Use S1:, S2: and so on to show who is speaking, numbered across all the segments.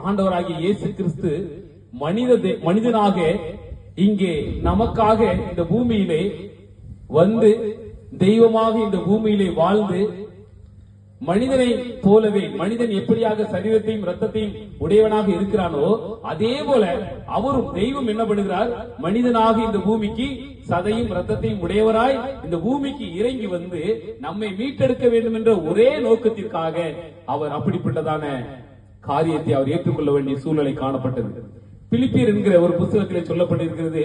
S1: ஆண்டவராகிய இயேசு கிறிஸ்து மனிதனாக இங்கே நமக்காக இந்த பூமியிலே வந்து தெய்வமாக இந்த பூமியிலே வாழ்ந்து மனிதனை போலவே மனிதன் எப்படியாக சரீரத்தையும் ரத்தத்தையும் உடையவனாக இருக்கிறானோ அதே போல அவரும் தெய்வம் என்ன பண்ணுகிறார், மனிதனாக இந்த பூமிக்கு சதையும் ரத்தத்தையும் உடையவராய் இந்த பூமிக்கு இறங்கி வந்து நம்மை மீட்டெடுக்க வேண்டும் என்ற ஒரே நோக்கத்திற்காக அவர் அப்படிப்பட்டதான காரியத்தை அவர் ஏற்றுக்கொள்ள வேண்டிய சூழ்நிலை காணப்பட்டது. பிலிப்பியர் என்கிற ஒரு புத்தகத்திலே சொல்லப்பட்டிருக்கிறது,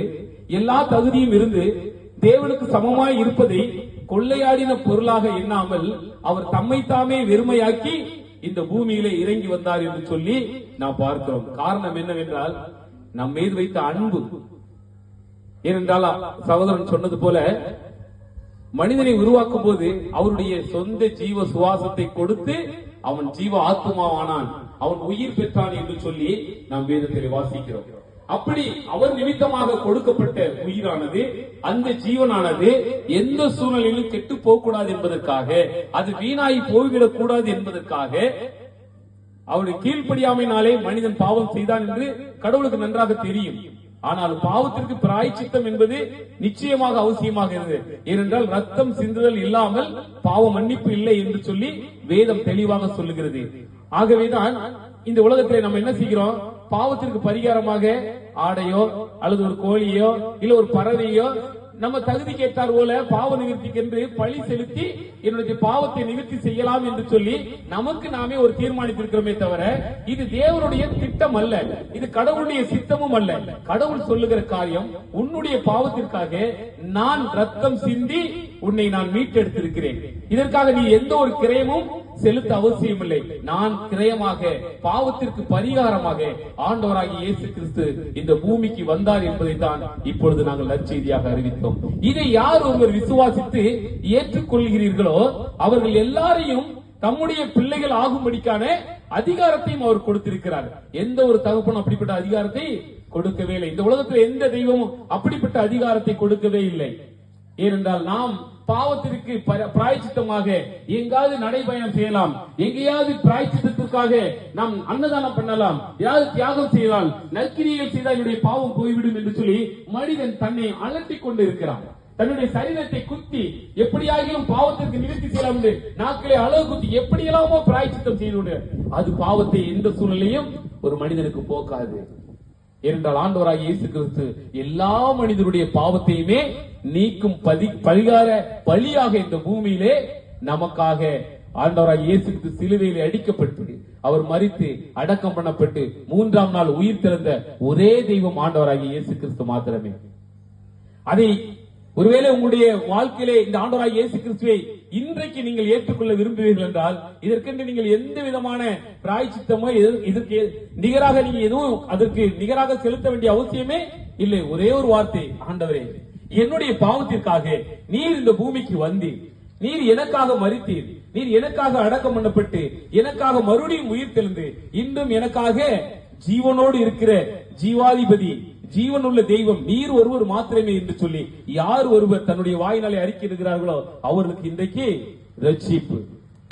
S1: எல்லா தகுதியும் இருந்து தேவனுக்கு சமமாய் இருப்பதை கொள்ளையாடின பொருளாக எண்ணாமல் அவர் தம்மை தாமே வெறுமையாக்கி இந்த பூமியிலே இறங்கி வந்தார் என்று சொல்லி நாம் பார்க்கிறோம். காரணம் என்னவென்றால் நம் மீது வைத்த அன்பு. ஏனென்றால் சகோதரன் சொன்னது போல மனிதனை உருவாக்கும் போது அவருடைய சொந்த ஜீவ சுவாசத்தை கொடுத்து அவன் ஜீவ ஆத்மாவானான், அவன் உயிர் பெற்றான் என்று சொல்லி நாம் வேதத்தில் வாசிக்கிறோம். அப்படி அவர் நிமித்தமாக கொடுக்கப்பட்ட உயிரானது, அந்த ஜீவனானது எந்த சூழ்நிலையிலும் கெட்டு போகக்கூடாது என்பதற்காக, அது வீணாகி போய்விடக் கூடாது என்பதற்காக அவருடைய கீழ்ப்படியாமையினாலே மனிதன் பாவம் செய்தான் என்று கடவுளுக்கு நன்றாக தெரியும். ஆனால் பாவத்திற்கு பிராயச்சித்தம் என்பது நிச்சயமாக அவசியமாக இருந்தது. ஏனென்றால் ரத்தம் சிந்துதல் இல்லாமல் பாவ மன்னிப்பு இல்லை என்று சொல்லி வேதம் தெளிவாக சொல்லுகிறது. ஆகவேதான் இந்த உலகத்தில் நம்ம என்ன செய்கிறோம், பாவத்திற்கு பரிகாரமாக ஆடையோ அல்லது ஒரு கோழியோ இல்ல ஒரு பறவையோ நம்ம தகுதி கேட்டார் போல பாவ நிவர்த்திக்கு என்று பழி செலுத்தி என்னுடைய பாவத்தை நிவர்த்தி செய்யலாம் என்று சொல்லி நமக்கு நாமே ஒரு தீர்மானித்திருக்கிறோமே தவிர இது தேவனுடைய திட்டம் அல்ல, இது கடவுளுடைய சித்தமும் அல்ல. கடவுள் சொல்லுகிற காரியம், உன்னுடைய பாவத்திற்காக நான் ரத்தம் சிந்தி உன்னை நான் மீட்டெடுத்திருக்கிறேன், இதற்காக நீ எந்த ஒரு கிரயமும் செலுத்த அவசியம் இல்லை. நான் கிரயமாக பாவத்திற்கு பரிகாரமாக ஆண்டவராகிய இயேசு கிறிஸ்து இந்த பூமிக்கு வந்தார் என்பதை தான் இப்பொழுது நாங்கள் நற்செய்தியாக அறிவித்தோம். இதை யார் ஒருவர் விசுவாசித்து ஏற்றுக்கொள்கிறீர்களோ அவர்கள் எல்லாரையும் தம்முடைய பிள்ளைகள் ஆகும்படிக்கான அதிகாரத்தையும் அவர் கொடுத்திருக்கிறார். எந்த ஒரு தகப்பனும் அப்படிப்பட்ட அதிகாரத்தை கொடுக்கவே இல்லை. இந்த உலகத்தில் எந்த தெய்வமும் அப்படிப்பட்ட அதிகாரத்தை கொடுக்கவே இல்லை. ஏனென்றால் நாம் பாவத்திற்கு பிராயச்சித்தமாக எங்காவது நடைபயணம் செய்யலாம், எங்கேயாவது பிராயச்சித்தத்திற்காக நாம் அன்னதானம் பண்ணலாம், ஏதாவது தியாகம் செய்யலாம், நற்கிரியைகள் செய்தால் என்னுடைய பாவம் போய்விடும் என்று சொல்லி மனிதன் தன்னை அலட்டிக் கொண்டு இருக்கிறான். தன்னுடைய சரீரத்தை குத்தி எப்படியாகிலும் பாவத்திற்கு நிவர்த்தி செய்யலாம் என்று நாட்களை அளவு குத்தி எப்படியெல்லாமோ பிராயச்சித்தம் செய்து அது பாவத்தை எந்த சூழ்நிலையும் ஒரு மனிதனுக்கு போக்காது. ஏனென்றால் ஆண்டவராகிய இயேசு கிறிஸ்து எல்லா மனிதனுடைய பாவத்தையுமே நீக்கும் பரிகார பலியாக இந்த பூமியிலே நமக்காக ஆண்டவராகிய இயேசு கிறிஸ்து சிலுவையிலே அடிக்கப்பட்டு அவர் மரித்து அடக்கம் பண்ணப்பட்டு 3ஆம் நாள் உயிர் திறந்த ஒரே தெய்வம் ஆண்டவராகிய இயேசு கிறிஸ்து மாத்திரமே. அதை ஒருவேளை உங்களுடைய வாழ்க்கையிலே இந்த ஆண்டவராகிய இயேசு கிறிஸ்துவை இன்றைக்கு நீங்கள் ஏற்றுக்கொள்ள விரும்புவீர்கள் என்றால் இதற்கென்று நீங்கள் எந்த விதமான பிராயச்சித்தமோ இதற்கு நிகராக நீங்க எதுவும் அதற்கு நிகராக செலுத்த வேண்டிய அவசியமே இல்லை. ஒரே ஒரு வார்த்தை, ஆண்டவரே என்னுடைய பாவத்திற்காக நீர் இந்த பூமிக்கு வந்தீர், நீர் எனக்காக மரித்தீர், நீர் எனக்காக அடக்கம் பண்ணப்பட்டு எனக்காக மறுபடியும் உயிர் தெழுந்து இன்னும் எனக்காக ஜீவனோடு இருக்கிற ஜீவாதிபதி ஜீவனுள்ள தெய்வம் நீர் ஒருவர் மாத்திரமே என்று சொல்லி யார் ஒருவர் தன்னுடைய வாயினாலே அறிக்கையிடுகிறார்களோ அவர்களுக்கு இன்றைக்கு ரட்சிப்பு.